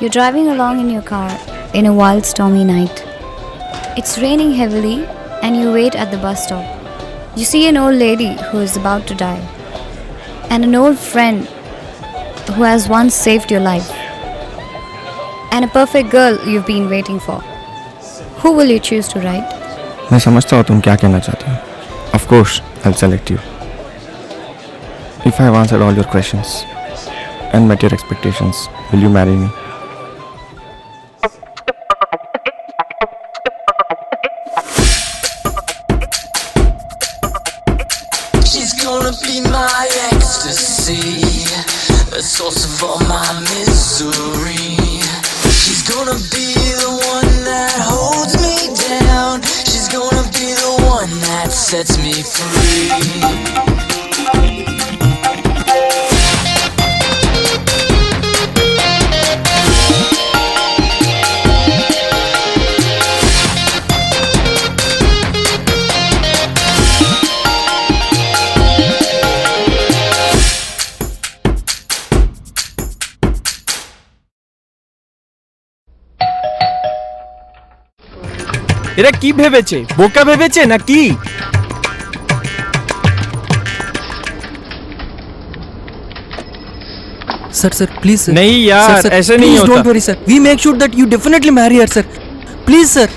You're driving along in your car in a wild stormy night. It's raining heavily and you wait at the bus stop. You see an old lady who is about to die and an old friend who has once saved your life and a perfect girl you've been waiting for. Who will you choose to ride? मैं समझता हूँ तुम क्या कहना चाहती हो. Of course, I'll select you. If I have answered all your questions and met your expectations, will you marry me? She's gonna be my ecstasy, the source of all my misery. She's gonna be the one that holds me down. She's gonna be the one that sets me free. এরা কি ভেবেছে, বোকা ভেবেছে নাকি? Sir, please, sir. नहीं यार, sir, ऐसे नहीं होता. Don't worry, sir. We make sure that you definitely marry her, sir. Please, sir.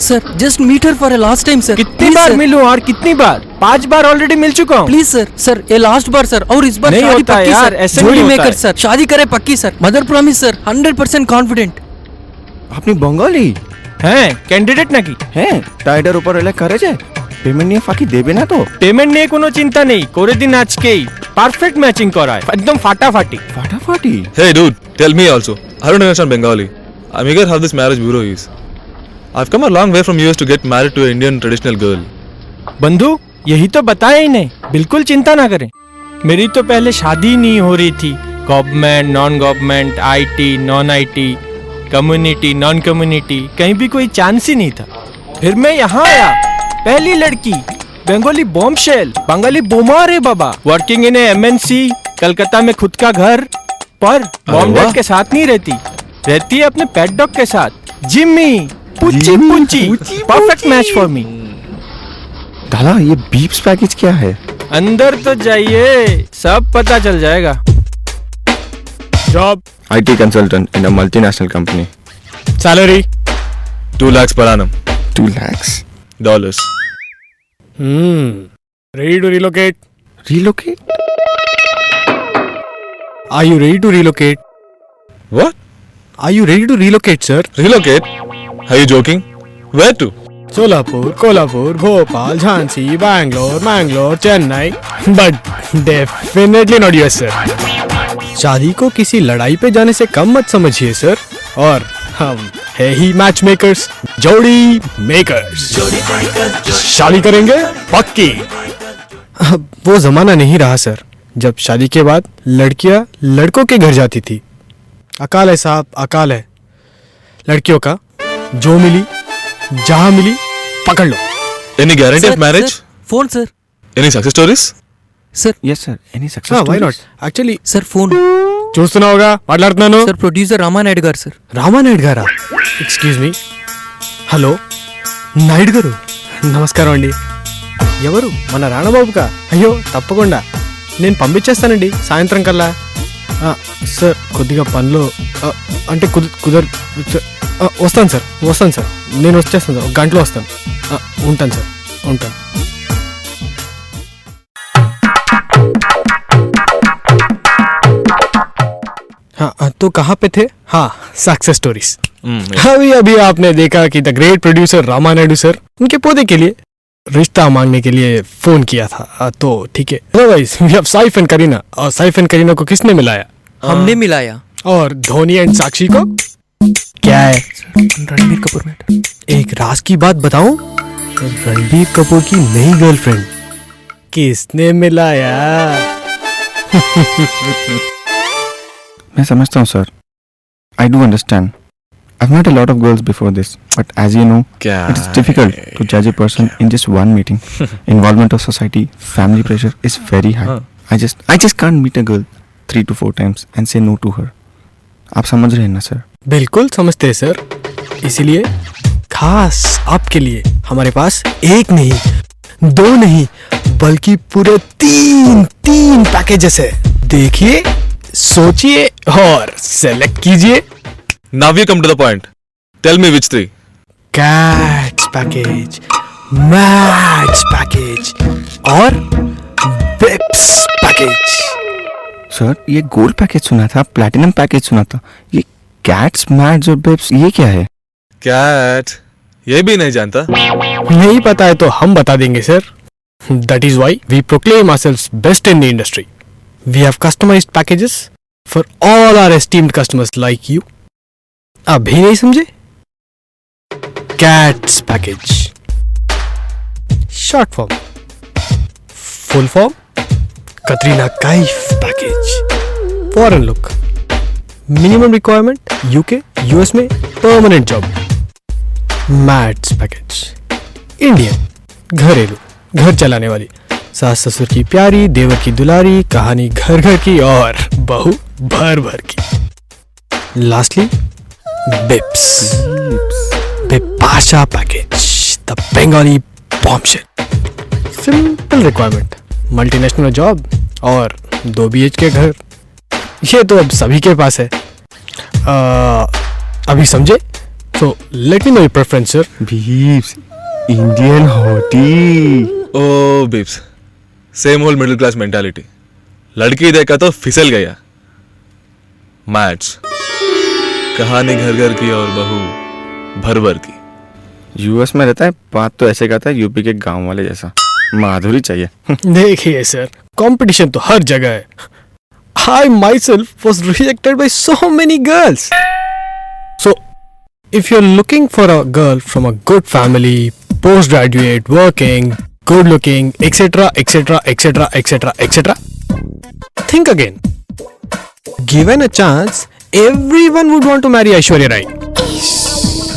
Sir, just meet her for a last time, sir. कितनी Please, बार sir. मिलूं और कितनी बार? 5 बार ऑलरेडी मिल चुका हूँ. Please, sir. Sir, ये लास्ट बार, sir. और इस बार नहीं शादी होता पक्की, यार, sir. ऐसे जोड़ी नहीं होता मेकर, है. sir. शादी करे पक्की, sir. Mother promise, sir. 100% confident. আপনি বঙ্গালী হ্যাঁ, ক্যান্ডিডেট নাকি? হ্যাঁ, টাইডার উপর এলে করে যে পেমেন্ট নিয়ে ফাঁকি দেবে না তো? পেমেন্ট নিয়ে কোনো চিন্তা নেই, করে দিন আজকেই. পারফেক্ট ম্যাচিং করায়, একদম ফাটাফাটি. ফাটাফাটি. Hey dude, tell me also. I don't understand Bengali. I'm eager how this marriage bureau is. I've come a long way from US to get married to an Indian traditional girl. बंधु, यही तो बताया ही नहीं. बिल्कुल चिंता ना करें. मेरी तो पहले शादी नहीं हो रही थी. Government, non government, IT, non IT, community, non community, कहीं भी कोई चांस ही नहीं था. फिर मैं यहाँ आया, पहली लड़की, बंगाली बॉम्बशेल, बंगाली बोमार है बाबा. वर्किंग इन एमएनसी, कलकत्ता में खुद का घर, पर मॉम डैड के साथ नहीं रहती. रहती है अपने पेट डॉग के साथ, जिम्मी. पुच्ची पुच्ची. Perfect match for me. दादा, ये बीप्स पैकेज क्या है? अंदर तो जाइए, सब पता चल जाएगा. Job, IT consultant in a multinational company. Salary 2 lakhs per annum. 2 lakhs. Dollars. ready to relocate? Relocate? Are you ready to relocate? What? Are you ready to relocate, sir? Relocate? Are you joking? Where to? Solapur, Kolhapur, Bhopal, Jhansi, Mangalore, Chennai, but definitely not US, sir. शादी को किसी लड़ाई पे जाने से कम मत समझिए, sir. और हम है ही मैच मेकर्स, जोड़ी मेकर्स. शादी करेंगे पक्की. अब वो जमाना नहीं रहा, सर, जब शादी के बाद लड़कियां लड़कों के घर जाती थी. अकाल है साहब, अकाल है. लड़कियों का जो मिली जहां मिली पकड़ लो. Any guarantee Sir, of marriage? Sir, phone, sir. Any success stories? Sir, Yes, sir. Any success why stories? not? Actually, sir, phone. చూస్తున్నావుగా మాట్లాడుతున్నాను. Sir, producer రామానాయుడు గారు, sir. రామానాయుడు గారా? Excuse me. హలో, నాయుడు గారు, నమస్కారం అండి. ఎవరు? మన రాణబాబుకా? అయ్యో, తప్పకుండా నేను పంపించేస్తానండి సాయంత్రం కల్లా. సార్, కొద్దిగా పనిలో అంటే వస్తాను సార్. నేను వచ్చేస్తాను సార్, ఒక గంటలో వస్తాను. ఉంటాను సార్, ఉంటాను. हाँ, तो कहाँ पे थे? हाँ, सक्सेस स्टोरीज. अभी आपने देखा कि द ग्रेट प्रोड्यूसर रामानायुडू सर उनके पौधे के लिए रिश्ता मांगने के लिए फोन किया था. तो ठीक है. Otherwise we have Saif and Kareena. और सैफ एंड करीना को किसने मिलाया? हमने मिलाया. और धोनी एंड साक्षी को क्या है? रणबीर कपूर मैटर. एक राज की बात बताऊं? रणबीर कपूर की नई गर्लफ्रेंड किसने मिलाया? मैं समझता हूँ sir. I do understand. I've met a lot of girls before this, but as you know, it is difficult to judge a person in just one meeting. Involvement of society, family pressure is very high. I just can't meet a girl 3 to 4 times and say no to her. आप समझ रहे हैं ना sir? बिल्कुल समझते हैं sir, इसीलिए खास आपके लिए हमारे पास एक नहीं, दो नहीं, बल्कि पूरे तीन पैकेजेस है। देखिए, सोचिए और सेलेक्ट कीजिए। Now you come to the point. Tell me which three. Cats package, max package और बिप्स पैकेज। सर, ये गोल्ड पैकेज सुना था, प्लैटिनम पैकेज सुना था, ये कैट्स, मैट्स और बिप्स ये क्या है? Cat. ये भी नहीं जानता. नहीं पता है तो हम बता देंगे sir. That is why we proclaim ourselves best in the industry. We have customized packages for all our esteemed customers like you. अभी नहीं समझे? Cats package. Short form. Full form. Katrina Kaif package. Foreign look. Minimum requirement UK, US में permanent job. Mats package. Indian. घरेलू, घर चलाने वाली, सास ससुर की प्यारी, देवर की दुलारी, कहानी घर घर की और बहू भर भर की। Lastly Bips, Bipasha package, the Bengali bombshell. Simple requirement, multinational job और 2 BHK घर। ये तो अब सभी के पास है। अभी समझे? तो let me know your preference sir. Babes, Indian hottie. Oh, babes. Same old middle class mentality. लड़की देखा तो फिसल गया. Mats. कहानी घर घर की और बहू भर भर की. यूएस में रहता है, बात तो ऐसे करता है यूपी के गांव वाले जैसा। माधुरी चाहिए। देखिए सर, कंपटीशन तो हर जगह है। I myself was rejected by so many girls. So, if you're looking for a girl from a good family, postgraduate, working, good looking, etc., etc., etc., etc., etc., think again. Given a chance, everyone would want to marry Aishwarya Rai.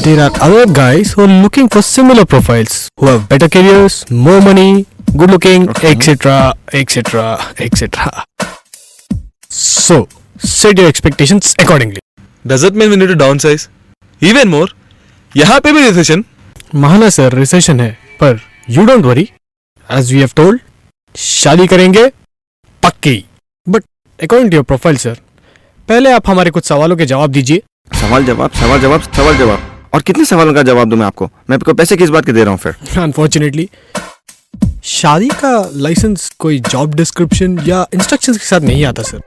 There are other guys who are looking for similar profiles, who have better careers, more money, good looking, etc., etc., etc. So, set your expectations accordingly. Does it mean we need to downsize? Even more? यहाँ पे भी recession? महाना sir, recession है, पर you don't worry, as we have told, शादी करेंगे पक्की। But according to your profile sir, पहले आप हमारे कुछ सवालों के जवाब दीजिए। सवाल जवाब। और कितने सवालों का जवाब दूं मैं आपको? मैं आपको पैसे किस बात के दे रहा हूँ फिर? अनफॉर्चुनेटली शादी का लाइसेंस कोई जॉब डिस्क्रिप्शन या इंस्ट्रक्शंस के साथ नहीं आता सर।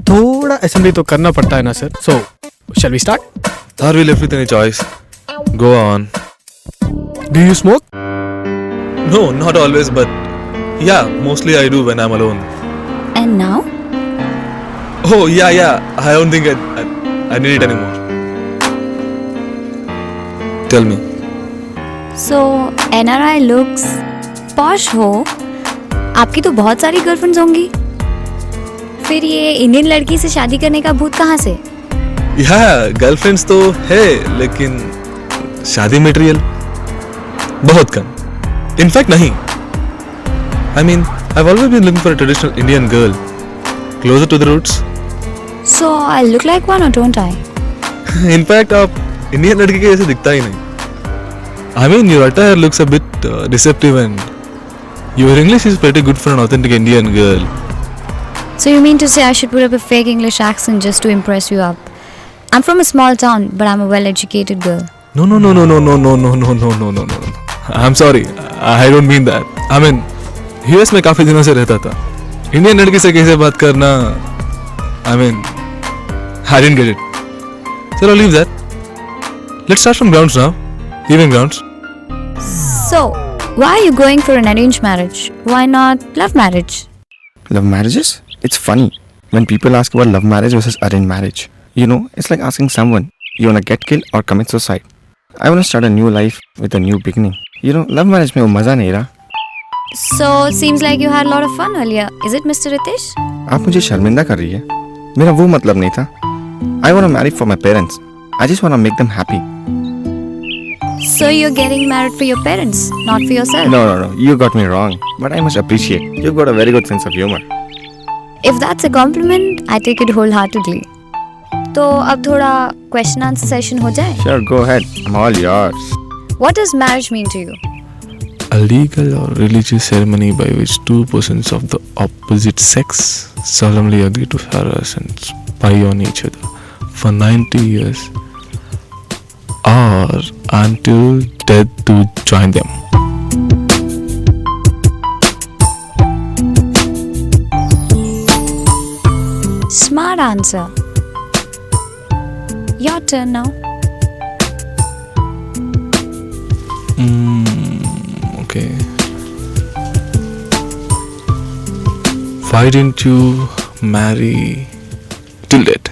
थोड़ा असेंबली तो करना पड़ता है ना sir. So shall we start? Are we left with any choice? Go on. Do you smoke? No, not always, but yeah, mostly I do when I'm alone. And now? Oh, yeah. I don't think I need it anymore. Tell me. So, NRI looks posh हो, आपकी तो बहुत सारी girlfriends होंगी। फिर ये Indian लड़की से शादी करने का भूत कहाँ से? Yeah, girlfriends तो है, लेकिन शादी मटेरियल बहुत कम. In fact, नहीं. I mean, I've always been looking for a traditional Indian girl, closer to the roots. So, I look like one or don't I? In fact, आप इंडियन लड़की के जैसे दिखता ही नहीं. I mean, your attire looks a bit deceptive and your English is pretty good for an authentic Indian girl. So you mean to say I should put up a fake English accent just to impress you up? I'm from a small town, but I'm a well-educated girl. No. I'm sorry. I don't mean that. I mean, US में काफी दिनों से रहता था. Indian लड़की से कैसे बात करना? I mean, I didn't get it. So I'll leave that. Let's start from grounds now. Even grounds. So, why are you going for an arranged marriage? Why not love marriage? Love marriages? It's funny when people ask about love marriage versus arranged marriage. You know, it's like asking someone, you wanna get killed or commit suicide? I wanna start a new life with a new beginning. You know, love marriage में वो मजा नहीं रहा. So, seems like you had a lot of fun earlier. Is it, Mr. Ritesh? आप मुझे शर्मिंदा कर रही है. मेरा वो मतलब नहीं था. I wanna marry for my parents. I just wanna make them happy. So you're getting married for your parents, not for yourself? No. You got me wrong. But I must appreciate. You've got a very good sense of humor. If that's a compliment, I take it wholeheartedly. तो अब थोड़ा question answer session हो जाए. Sure, go ahead. I'm all yours. What does marriage mean to you? A legal or religious ceremony by which two persons of the opposite sex solemnly agree to harass and spy on each other for 90 years or until death to join them. Smart answer. Your turn now. Okay. Why didn't you marry till date?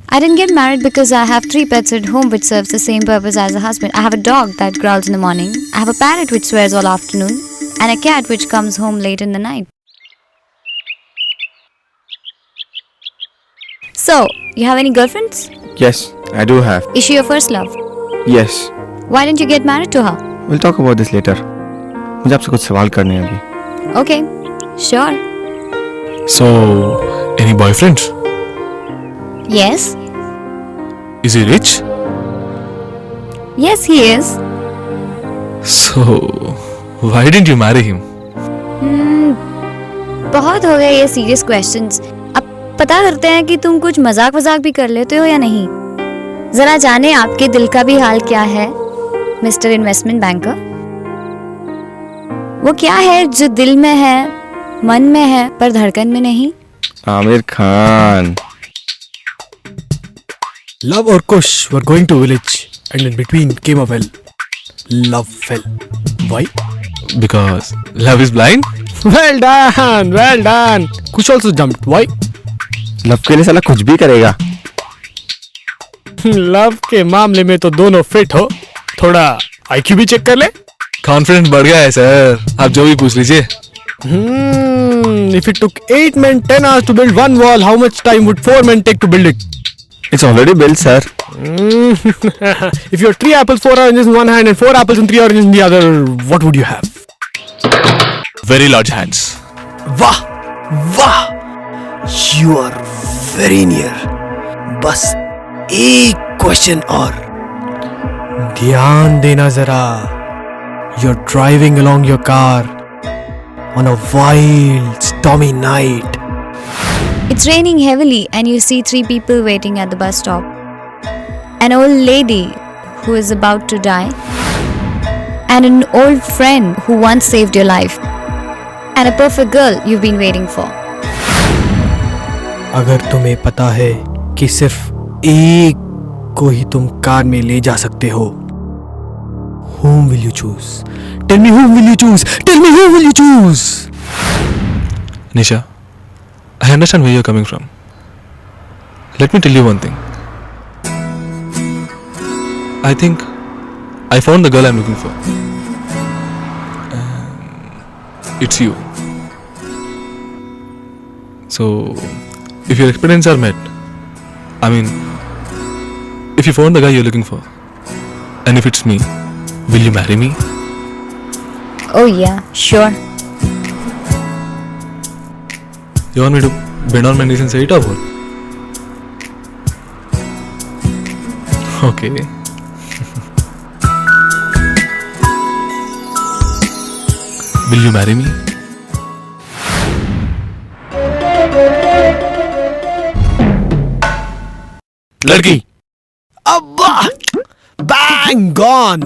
I didn't get married because I have 3 pets at home which serves the same purpose as a husband. I have a dog that growls in the morning. I have a parrot which swears all afternoon. And a cat which comes home late in the night. So, you have any girlfriends? Yes, I do have. Is she your first love? Yes. Why didn't you get married to her? We'll talk about this later. मुझे आपसे कुछ सवाल करने हैं अभी. Okay, sure. So, any boyfriends? Yes. Is he rich? Yes, he is. So, why didn't you marry him? बहुत हो गए ये सीरियस क्वेश्चंस. अब पता करते हैं कि तुम कुछ मजाक भी कर लेते हो या नहीं. जरा जाने आपके दिल का भी हाल क्या है, मिस्टर इन्वेस्टमेंट बैंकर. वो क्या है जो दिल में है, मन में है, पर धड़कन में नहीं? Aamir Khan. Love or Kush were going to village, and in between came a well. Love fell. Why? Because love is blind? Well done, well done. Kush also jumped. Why? Love के लिए साला कुछ भी करेगा. लव के मामले में तो दोनों फिट हो. थोड़ा IQ भी चेक कर ले. कॉन्फिडेंस बढ़ गया है सर. आप जो भी पूछ लीजिए. If it took 8 men 10 hours to build one wall, how much time would 4 men take to build it? It's already built, sir. If you have 3 apples, 4 oranges in one hand and 4 apples and 3 oranges in the other, what would you have? Very large hands. वाह वाह, you are very near. बस एक question और. ध्यान देना जरा. You're driving along your car on a wild, stormy night. It's raining heavily and you see 3 people waiting at the bus stop. An old lady who is about to die, and an old friend who once saved your life, and a perfect girl you've been waiting for. अगर तुम्हें पता है कि सिर्फ एक को ही तुम car में ले जा सकते हो, whom will you choose? Tell me whom will you choose? Tell me who will you choose? Nisha, I understand where you're coming from. Let me tell you one thing. I think I found the girl I'm looking for. It's you. So, if your experiences are met, I mean, if you found the guy you're looking for, and if it's me, will you marry me? Oh yeah, sure. You want me to bend on my knees and say it or what? Okay. Will you marry me? लड़की. अब्बा, bang gone.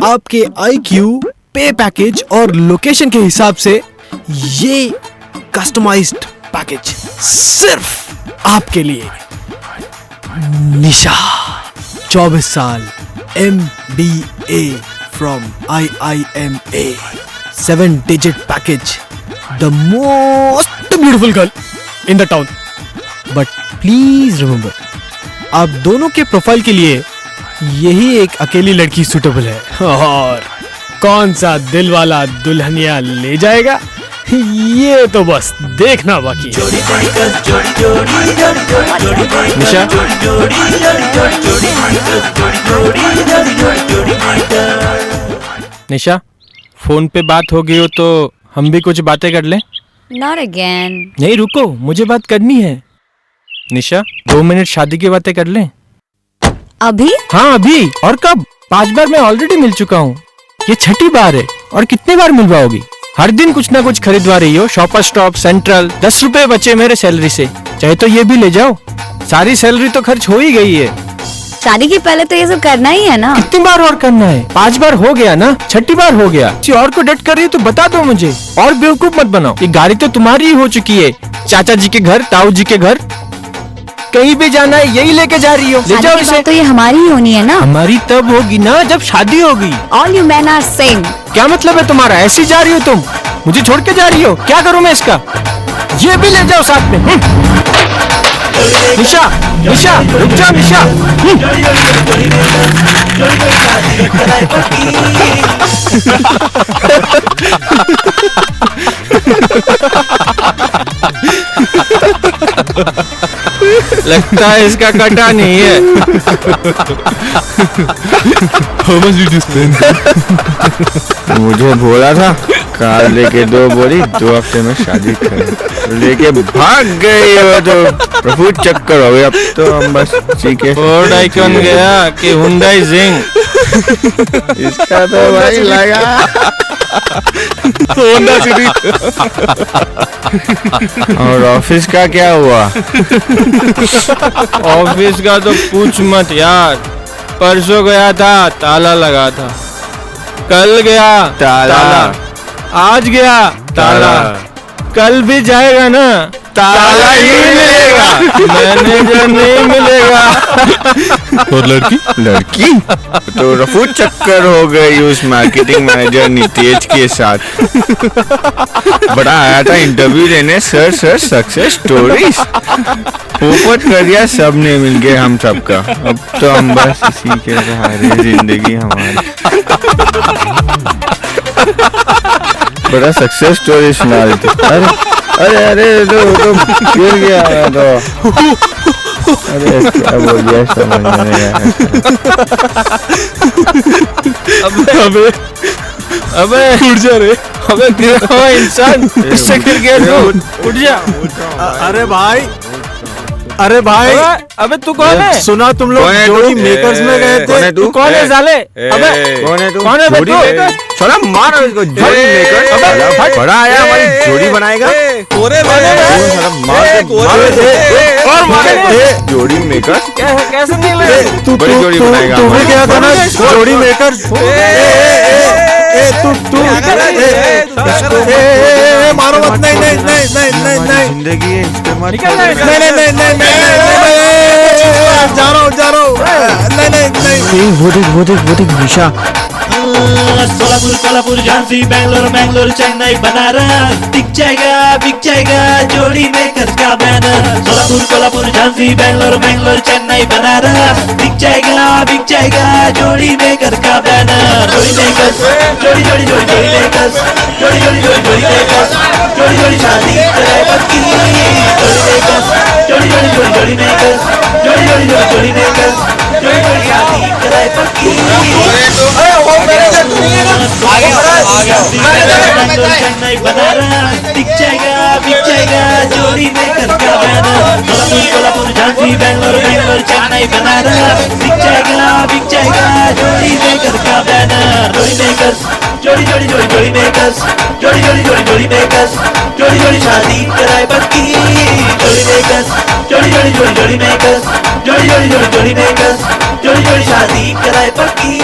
आपके IQ, पे package और location के हिसाब से ये customised package सिर्फ आपके लिए. निशा, 24 साल, MBA from IIMA, 7-digit package, the most beautiful girl in the town. But please remember, आप दोनों के प्रोफाइल के लिए यही एक अकेली लड़की सुटेबल है. और कौन सा दिल वाला दुल्हनिया ले जाएगा, ये तो बस देखना बाकी है. निशा, निशा, फोन पे बात हो गई हो तो हम भी कुछ बातें कर लें. Not again. नहीं रुको, मुझे बात करनी है. निशा 2 मिनट शादी की बातें कर लें। अभी? हाँ अभी, और कब? 5 बार मैं ऑलरेडी मिल चुका हूँ, ये 6ठी बार है। और कितने बार मिलवाओगी? हर दिन कुछ ना कुछ खरीदवा रही हो, शॉपर स्टॉप, सेंट्रल। 10 रुपए बचे मेरे सैलरी से, चाहे तो ये भी ले जाओ। सारी सैलरी तो खर्च हो ही गई है। शादी के पहले तो ये सब करना ही है ना। कितनी बार और करना है? 5 बार हो गया ना, 6ठी बार हो गया। किसी और को डेट कर रही है तो बता दो मुझे, और बेवकूफ मत बनाओ। ये गाड़ी तो तुम्हारी ही हो चुकी है, चाचा जी के घर, ताऊ जी के घर, कहीं भी जाना है यही लेके जा रही हो। ले शादी जाओ के इसे। बाद तो ये हमारी ही होनी है ना। हमारी तब होगी ना जब शादी होगी। All you men are same. क्या मतलब है तुम्हारा? ऐसी जा रही हो तुम, मुझे छोड़ के जा रही हो? क्या करूं मैं इसका? ये भी ले जाओ साथ में। निशा, निशा, रुक जाओ निशा। लगता है इसका कटा नहीं है। How much did you spend? मुझे बोला था कार लेके 2 बोली 2 हफ्ते में शादी कर, लेके भाग गई हो तो प्रभु चक्कर हो गया। अब तो हम बस सीखे। फोर्ड आइकॉन गया कि हुंडई जिंग। इसका तो भाई लगा Honda City. और ऑफिस का क्या हुआ? ऑफिस का तो पूछ मत यार, परसों गया था ताला लगा था, कल गया ताला। आज गया ताला, कल भी जाएगा ना ताला ही मिलेगा, मैनेजर नहीं मिलेगा। और लड़की? लड़की तो रफू चक्कर हो गई उस मार्केटिंग मैनेजर नितेश के साथ। बड़ा आया था इंटरव्यू देने, सर सक्सेस स्टोरीज पोपट कर दिया, सब ने मिलके हम सबका। अब तो हम बस इसी के सहारे जिंदगी हमारी। बड़ा सक्सेस स्टोरी सुना रही थी। अरे अरे तो गिर गया तो। अरे क्या बोल दिया समझ नहीं आया। अबे अबे उठ जा रे, अबे गिरा हुआ इंसान, इससे गिर गया तू, उठ जा। अरे भाई, अरे भाई, अबे तू कौन है? सुना तुम लोग कौन है तू? जोड़ी मेकर्स में गए कौन है थे। तू? कौन है साले? अबे कौन है तू? कौन है बे जोड़ी तू? मेकर? साला मारो इसको, जोड़ी मेकर। अबे बड़ा आया हमारी जोड़ी बनाएगा। साला मार दे। जोड़ी मेकर कैसे निकले? तू बड़ी जोड़ी बनाएगा तू भी हमारी। गया था ना जोड़ी मेकर्स। मारो मत, नहीं नहीं नहीं नहीं नहीं नहीं जिंदगी है, इसके मत निकल जा इससे। नहीं नहीं नहीं नहीं नहीं, जा रहा हूँ नहीं नहीं नहीं। वो देख निशा। सोलापुर कोल्हापुर झांसी बैंगलोर मैंगलोर चेन्नई बनारस बिक जाएगा जोड़ी मेकर का बैनर। सोलापुर कोल्हापुर झांसी बैंगलोर मैंगलोर चेन्नई बनारस बिक जाएगा जोड़ी मेकर का बैनर। जोड़ी मेकर्स, जोड़ी जोड़ी जोड़ी जोड़ी मेकर्स, जोड़ी जोड़ी जोड़ी जोड़ी मेकर्स, जोड़ी जोड़ी शादी कराए पक्की। जोड़ी मेकर्स, जोड़ी जोड़ी जोड़ी जोड़ी मेकर्स, जोड़ी जोड़ी जोड़ी जोड़ी मेकर्स, जोड़ी जोड़ी शादी कराए पक्की। चेन्नई बनारस बिक जाएगा जोड़ी मेकर का बैनर। कोल्हापुर झांसी बैंगलोर मैंगलोर चेन्नई बनारस बिक जाएगा जोड़ी मेकर का बैनर। जोड़ी मेकर्स, जोड़ी जोड़ी जोड़ी जोड़ी मेकर्स, जोड़ी जोड़ी जोड़ी जोड़ी मेकर्स, जोड़ी जोड़ी शादी कराए पक्की। जोड़ी मेकर्स, जोड़ी जोड़ी जोड़ी जोड़ी मेकर्स, जोड़ी जोड़ी जोड़ी जोड़ी मेकर्स, जोड़ी जोड़ी शादी कराए पक्की।